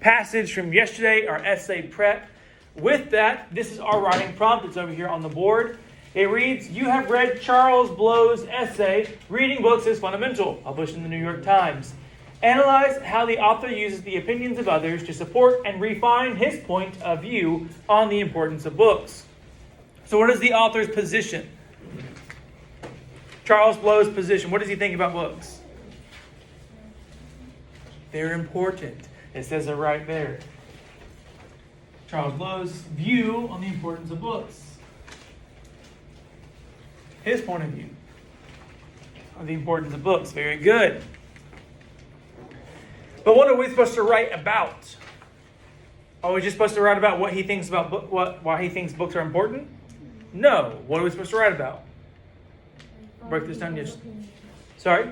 passage from yesterday, our essay prep. With that, this is our writing prompt. It's over here on the board. It reads, you have read Charles Blow's essay, Reading Books is Fundamental, published in the New York Times. Analyze how the author uses the opinions of others to support and refine his point of view on the importance of books. So what is the author's position? Charles Blow's position. What does he think about books? They're important. It says it right there. Charles Blow's view on the importance of books. His point of view on the importance of books. Very good. But what are we supposed to write about? Are we just supposed to write about what he thinks about why he thinks books are important? No. What are we supposed to write about? Break this down. Yes. Sorry?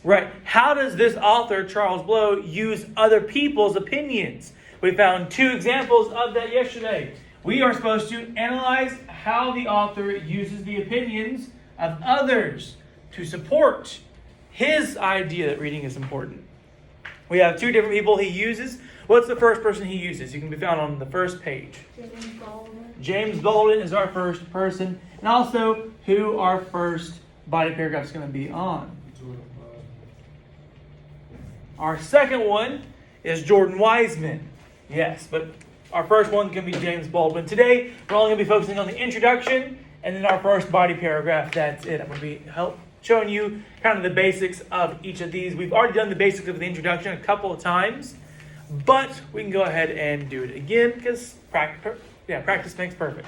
Right. How does this author, Charles Blow, use other people's opinions? We found 2 examples of that yesterday. We are supposed to analyze how the author uses the opinions of others to support his idea that reading is important. We have 2 different people he uses. What's the first person he uses? You can be found on the first page. James Baldwin. James Baldwin is our first person. And also who our first body paragraph is going to be on. Our second one is Jordan Wiseman. Yes, but our first one can be James Baldwin. Today, we're only going to be focusing on the introduction and then our first body paragraph. That's it. I'm going to be showing you kind of the basics of each of these. We've already done the basics of the introduction a couple of times, but we can go ahead and do it again because practice makes perfect.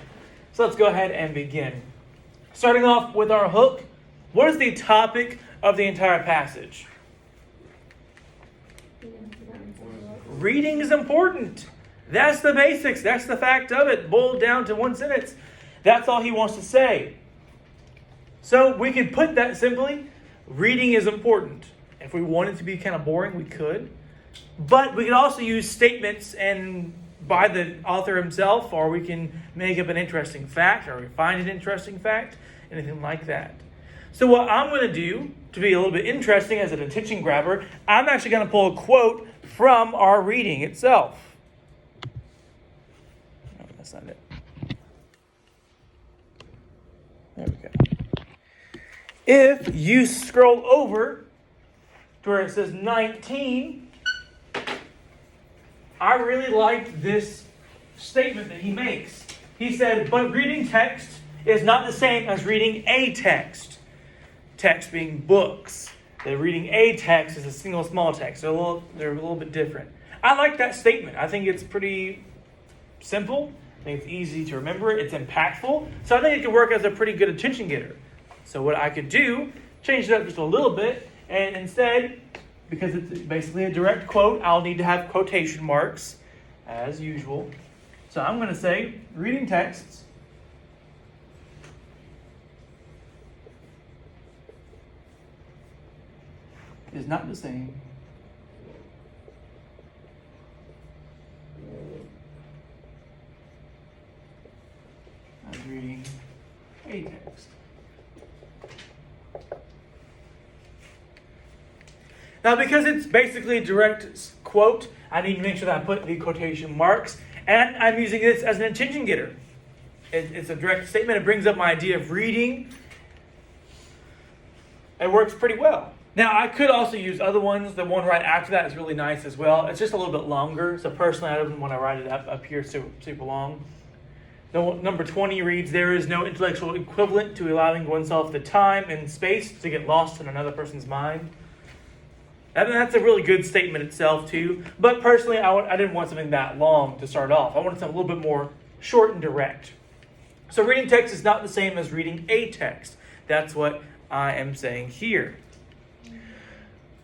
So let's go ahead and begin. Starting off with our hook, what is the topic of the entire passage? Reading is important. That's the basics. That's the fact of it, boiled down to one sentence. That's all he wants to say. So we could put that simply, reading is important. If we wanted to be kind of boring, we could. But we could also use statements and by the author himself, or we can make up an interesting fact, or we find an interesting fact, anything like that. So what I'm going to do, to be a little bit interesting as an attention grabber, I'm actually going to pull a quote from our reading itself. No, that's not it. There we go. If you scroll over to where it says 19, I really liked this statement that he makes. He said, but reading text is not the same as reading a text. Text being books. That reading a text is a single small text. They're a little bit different. I like that statement. I think it's pretty simple. I think it's easy to remember. It's impactful. So I think it could work as a pretty good attention getter. So what I could do, change it up just a little bit, and instead, because it's basically a direct quote, I'll need to have quotation marks, as usual. So I'm going to say, reading texts is not the same as reading a text. Now, because it's basically a direct quote, I need to make sure that I put the quotation marks. And I'm using this as an attention getter. It's a direct statement. It brings up my idea of reading. It works pretty well. Now, I could also use other ones. The one right after that is really nice as well. It's just a little bit longer. So personally, I don't want to write it up here super long. Number 20 reads, there is no intellectual equivalent to allowing oneself the time and space to get lost in another person's mind. And that's a really good statement itself, too. But personally, I didn't want something that long to start off. I wanted something a little bit more short and direct. So reading text is not the same as reading a text. That's what I am saying here.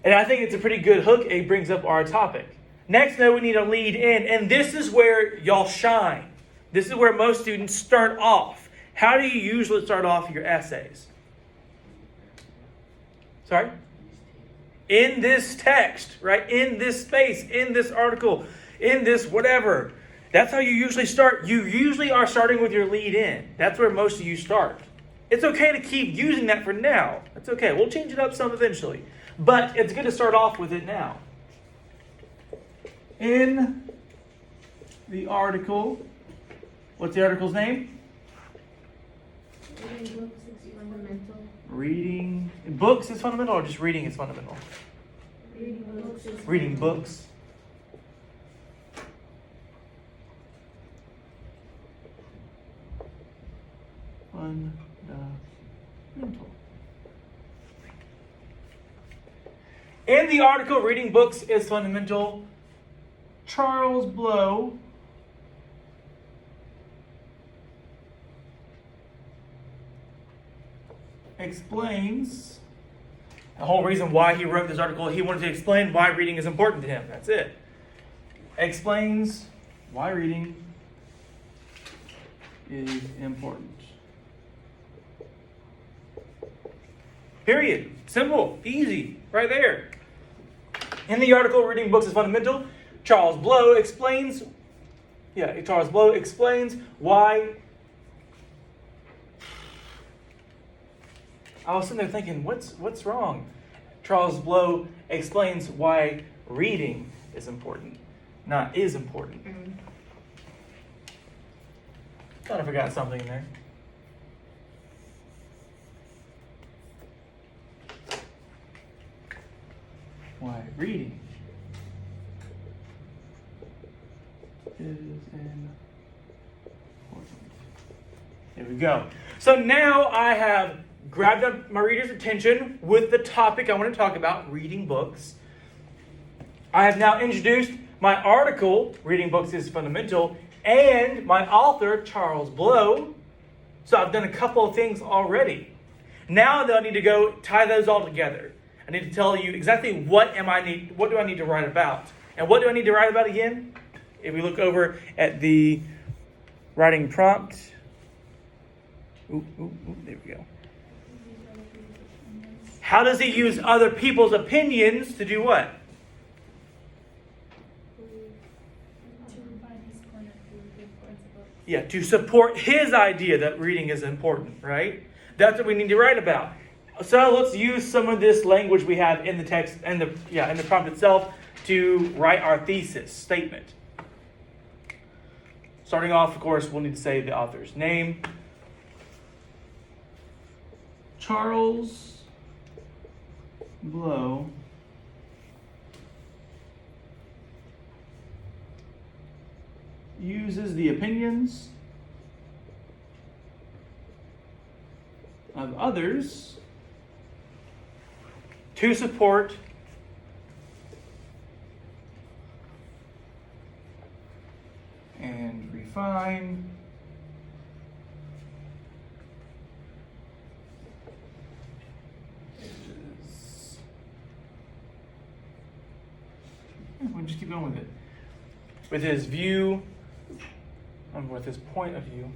And I think it's a pretty good hook. It brings up our topic. Next, though, we need a lead in. And this is where y'all shine. This is where most students start off. How do you usually start off your essays? Sorry? In this text, right? In this space, in this article, in this whatever. That's how you usually start. You usually are starting with your lead in. That's where most of you start. It's okay to keep using that for now. That's okay. We'll change it up some eventually. But it's good to start off with it now. In the article, what's the article's name? Reading books is fundamental. Reading books is fundamental, or just reading is fundamental? Reading books is Reading books. Fundamental. In the article, reading books is fundamental, Charles Blow explains the whole reason why he wrote this article. He wanted to explain why reading is important to him. That's it. Explains why reading is important. Period. Simple. Easy. Right there. In the article, reading books is fundamental, Charles Blow explains why. I was sitting there thinking, what's wrong? Charles Blow explains why reading is important, not is important. Thought I forgot something in there. Why reading is important. There we go. So now I have grabbed up my reader's attention with the topic I want to talk about, reading books. I have now introduced my article, Reading Books is Fundamental, and my author, Charles Blow. So I've done a couple of things already. Now I need to go tie those all together. I need to tell you exactly what do I need to write about. And what do I need to write about again? If we look over at the writing prompt. There we go. How does he use other people's opinions to do what? Yeah, to support his idea that reading is important, right? That's what we need to write about. So let's use some of this language we have in the text and in the prompt itself to write our thesis statement. Starting off, of course, we'll need to say the author's name. Charles Blow uses the opinions of others to support and refine we'll just keep going with it. With his view and with his point of view.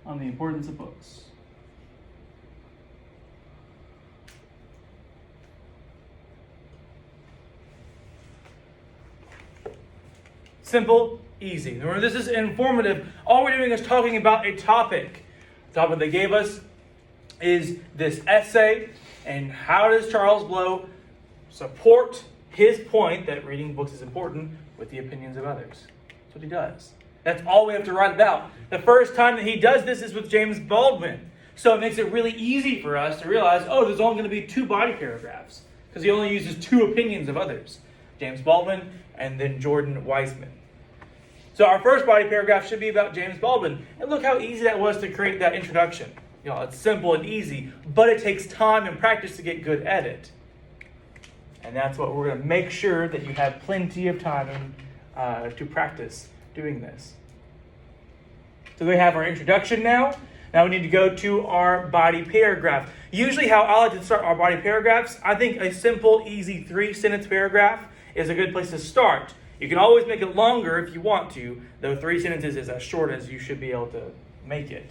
On the importance of books. Simple, easy. Remember, this is informative. All we're doing is talking about a topic. The topic they gave us is this essay, and how does Charles Blow support his point that reading books is important with the opinions of others? That's what he does. That's all we have to write about. The first time that he does this is with James Baldwin. So it makes it really easy for us to realize, there's only going to be 2 body paragraphs, because he only uses 2 opinions of others. James Baldwin and then Jordan Weissman. So our first body paragraph should be about James Baldwin. And look how easy that was to create that introduction. It's simple and easy, but it takes time and practice to get good at it. And that's what we're going to make sure that you have plenty of time to practice doing this. So we have our introduction now. Now we need to go to our body paragraph. Usually how I like to start our body paragraphs, I think a simple, easy 3-sentence paragraph is a good place to start. You can always make it longer if you want to, though 3 sentences is as short as you should be able to make it.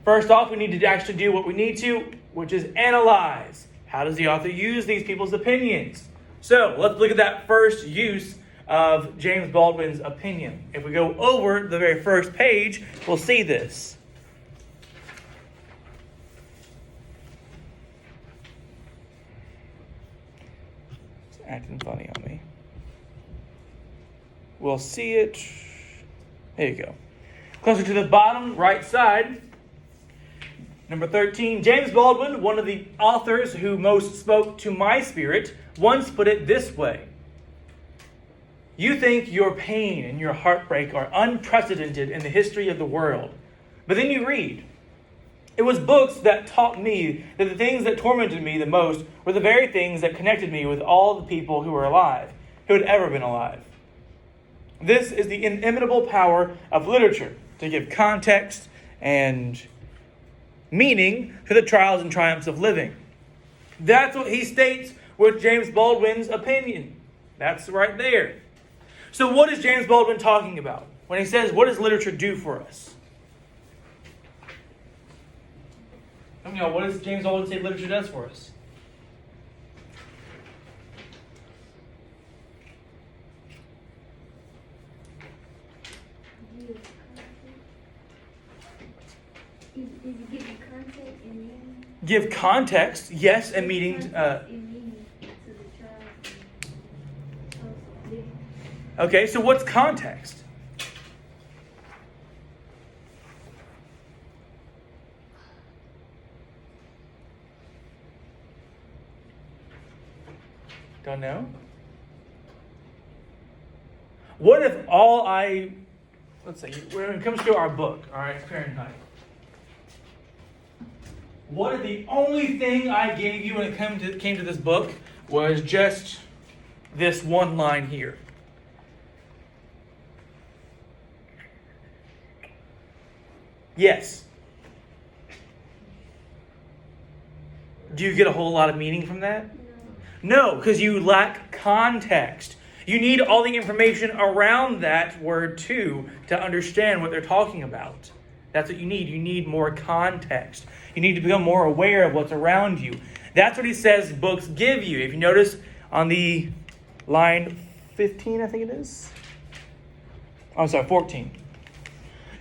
First off, we need to actually do what we need to, which is analyze. How does the author use these people's opinions? So let's look at that first use of James Baldwin's opinion. If we go over the very first page, we'll see this. It's acting funny on me. We'll see it. There you go. Closer to the bottom right side. Number 13, James Baldwin, one of the authors who most spoke to my spirit, once put it this way. You think your pain and your heartbreak are unprecedented in the history of the world. But then you read. It was books that taught me that the things that tormented me the most were the very things that connected me with all the people who were alive, who had ever been alive. This is the inimitable power of literature, to give context and meaning to the trials and triumphs of living. That's what he states with James Baldwin's opinion. That's right there. So what is James Baldwin talking about when he says, what does literature do for us? What does James Baldwin say literature does for us? Is it giving context and meaning? Give context, yes, and meaning. And meaning to the trials of living. Okay, so what's context? Don't know? What if let's see, when it comes to our book, all right, Fahrenheit. What if the only thing I gave you when it came to this book was just this one line here? Yes. Do you get a whole lot of meaning from that? No, because you lack context. You need all the information around that word too to understand what they're talking about. That's what you need. You need more context. You need to become more aware of what's around you. That's what he says books give you. If you notice on the line 15, I think it is. I'm sorry, 14.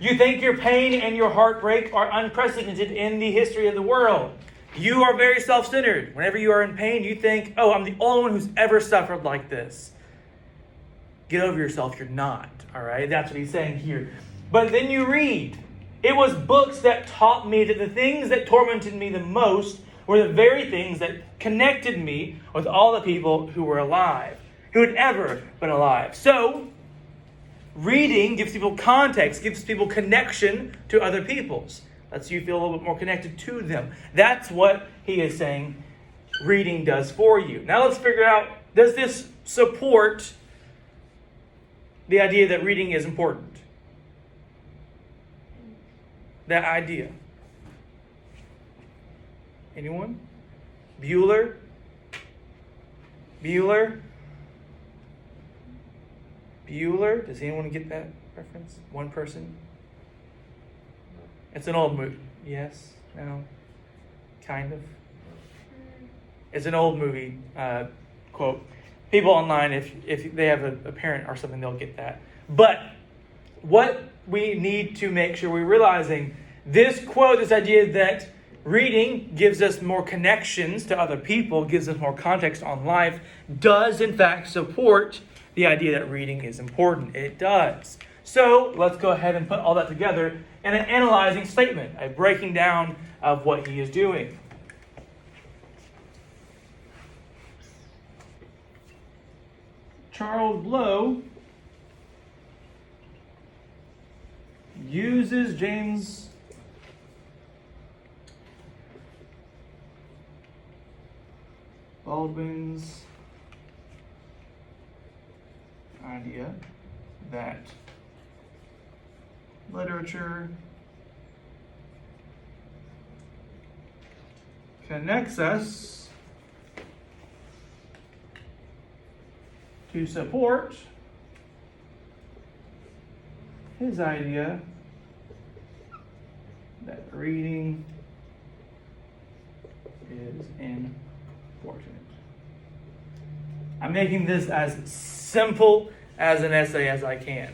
You think your pain and your heartbreak are unprecedented in the history of the world. You are very self-centered. Whenever you are in pain, you think, oh, I'm the only one who's ever suffered like this. Get over yourself. You're not. All right? That's what he's saying here. But then you read. It was books that taught me that the things that tormented me the most were the very things that connected me with all the people who were alive, who had ever been alive. So, reading gives people context, gives people connection to other peoples. Lets you feel a little bit more connected to them. That's what he is saying reading does for you. Now let's figure out, does this support the idea that reading is important? That idea. Anyone? Bueller? Bueller? Bueller? Does anyone get that reference? One person? It's an old movie. Yes? No? Kind of? It's an old movie. Quote. People online, if they have a parent or something, they'll get that. But what we need to make sure we're realizing, this quote, this idea that reading gives us more connections to other people, gives us more context on life, does in fact support the idea that reading is important. It does. So let's go ahead and put all that together in an analyzing statement, a breaking down of what he is doing. Charles Blow uses James Baldwin's idea that literature connects us to support his idea that reading is important. I'm making this as simple as an essay as I can.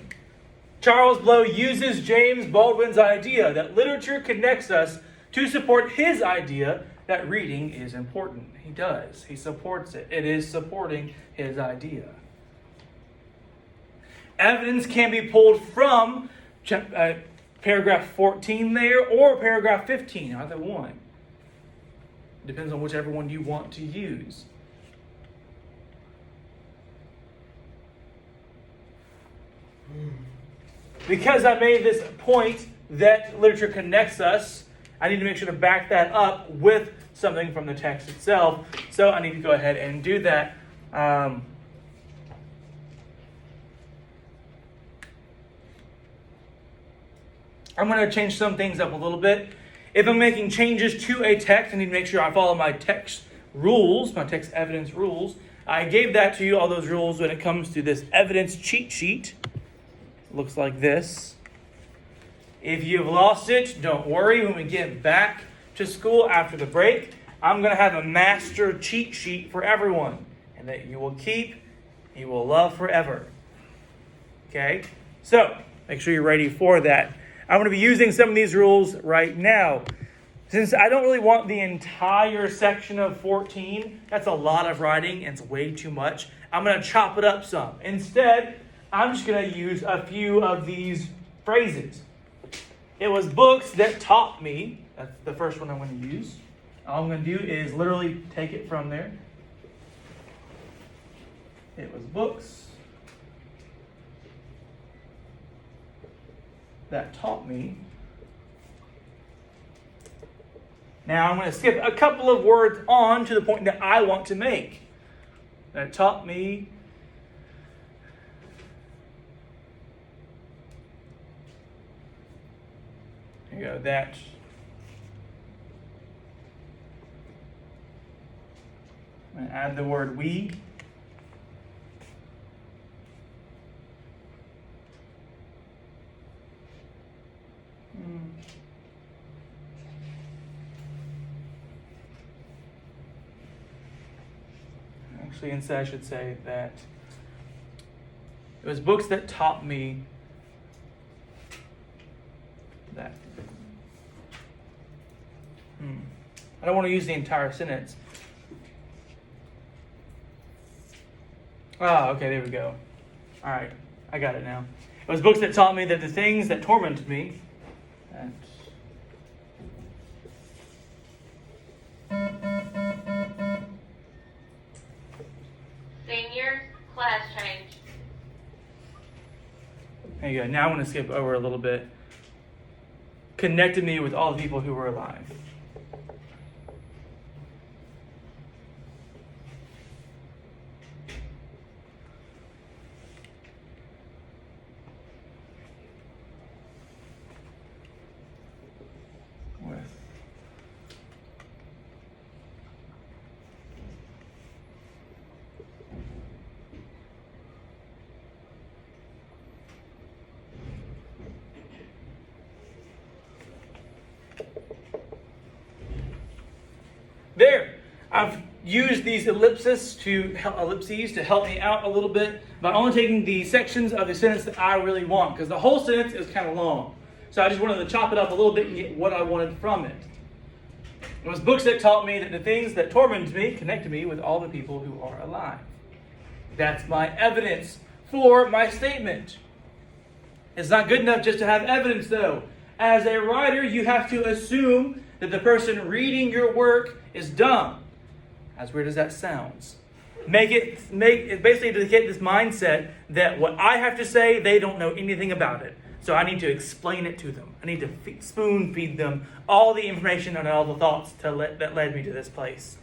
Charles Blow uses James Baldwin's idea that literature connects us to support his idea that reading is important. He does. He supports it. It is supporting his idea. Evidence can be pulled from paragraph 14 there or paragraph 15, either one. Depends on whichever one you want to use. Because I made this point that literature connects us, I need to make sure to back that up with something from the text itself. So I need to go ahead and do that. I'm going to change some things up a little bit. If I'm making changes to a text, I need to make sure I follow my text rules, my text evidence rules. I gave that to you, all those rules, when it comes to this evidence cheat sheet. It looks like this. If you've lost it, don't worry. When we get back to school after the break, I'm going to have a master cheat sheet for everyone, and that you will keep, you will love forever. Okay? So, make sure you're ready for that. I'm going to be using some of these rules right now. Since I don't really want the entire section of 14, that's a lot of writing and it's way too much, I'm going to chop it up some. Instead, I'm just going to use a few of these phrases. It was books that taught me. That's the first one I'm going to use. All I'm going to do is literally take it from there. It was books that taught me. Now I'm going to skip a couple of words on to the point that I want to make. That taught me. There you go. That. I'm going to add the word we. Actually, instead I should say that it was books that taught me that. I don't want to use the entire sentence. Okay, there we go. All right, I got it now. It was books that taught me that the things that tormented me. Seniors, class change. There you go. Now I'm going to skip over a little bit. Connected me with all the people who were alive. There, I've used these ellipses to help me out a little bit by only taking the sections of the sentence that I really want, because the whole sentence is kind of long. So I just wanted to chop it up a little bit and get what I wanted from it. It was books that taught me that the things that tormented me connected me with all the people who are alive. That's my evidence for my statement. It's not good enough just to have evidence, though. As a writer, you have to assume that the person reading your work is dumb. As weird as that sounds. Make it basically to get this mindset that what I have to say, they don't know anything about it. So I need to explain it to them. I need to spoon feed them all the information and all the thoughts that led me to this place.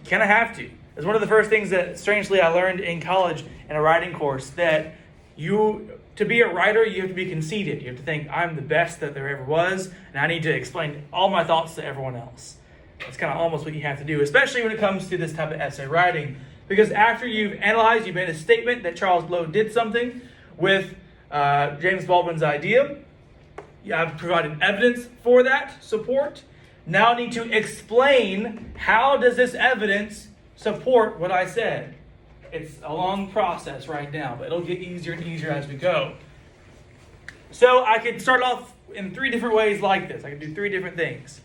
You kind of have to. It's one of the first things that, strangely, I learned in college in a writing course, that to be a writer, you have to be conceited. You have to think, I'm the best that there ever was, and I need to explain all my thoughts to everyone else. That's kind of almost what you have to do, especially when it comes to this type of essay writing. Because after you've analyzed, you've made a statement that Charles Blow did something with James Baldwin's idea. I've provided evidence for that support. Now I need to explain, how does this evidence support what I said? It's a long process right now, but it'll get easier and easier as we go. So I could start off in 3 different ways like this. I could do 3 different things.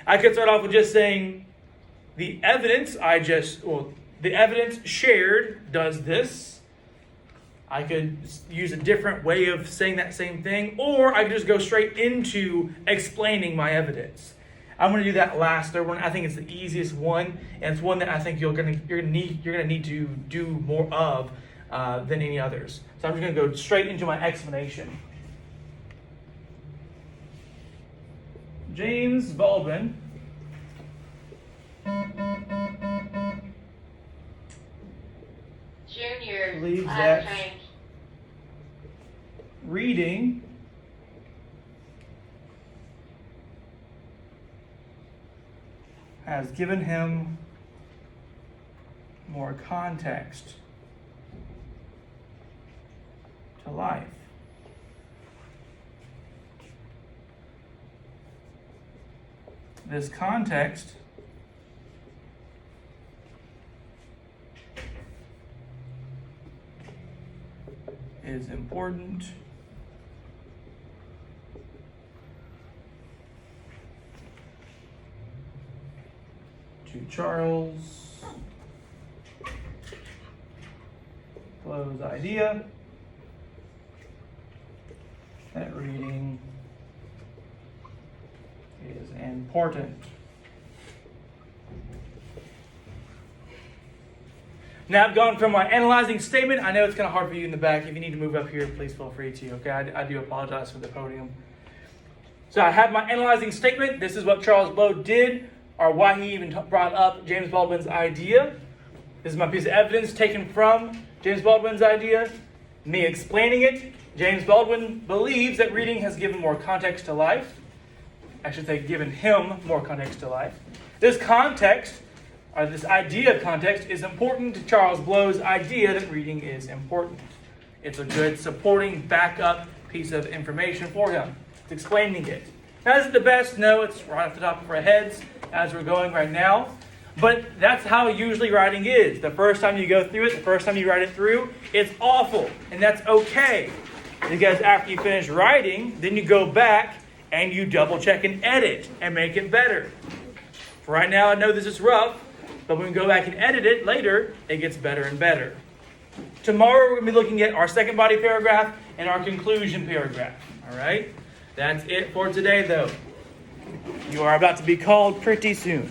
I could start off with just saying the evidence the evidence shared does this. I could use a different way of saying that same thing, or I could just go straight into explaining my evidence. I'm going to do that last third one. I think it's the easiest one, and it's one that I think you're gonna need to do more of than any others. So I'm just going to go straight into my explanation. James Baldwin Junior, believes class that change. reading has given him more context to life. This context is important to Charles Blow's idea that reading is important. Now I've gone from my analyzing statement. I know it's kind of hard for you in the back. If you need to move up here, please feel free to. Okay, I do apologize for the podium. So I have my analyzing statement. This is what Charles Blow did, or why he even brought up James Baldwin's idea. This is my piece of evidence taken from James Baldwin's idea. Me explaining it. James Baldwin believes that reading has given more context to life. I should say given him more context to life. This context, or this idea of context, is important to Charles Blow's idea that reading is important. It's a good supporting backup piece of information for him. It's explaining it. Now, is it the best? No, it's right off the top of our heads as we're going right now. But that's how usually writing is. The first time you go through it, the first time you write it through, it's awful. And that's okay. Because after you finish writing, then you go back and you double check and edit and make it better. For right now, I know this is rough, but when we go back and edit it later, it gets better and better. Tomorrow, we're going to be looking at our second body paragraph and our conclusion paragraph. All right? That's it for today, though. You are about to be called pretty soon.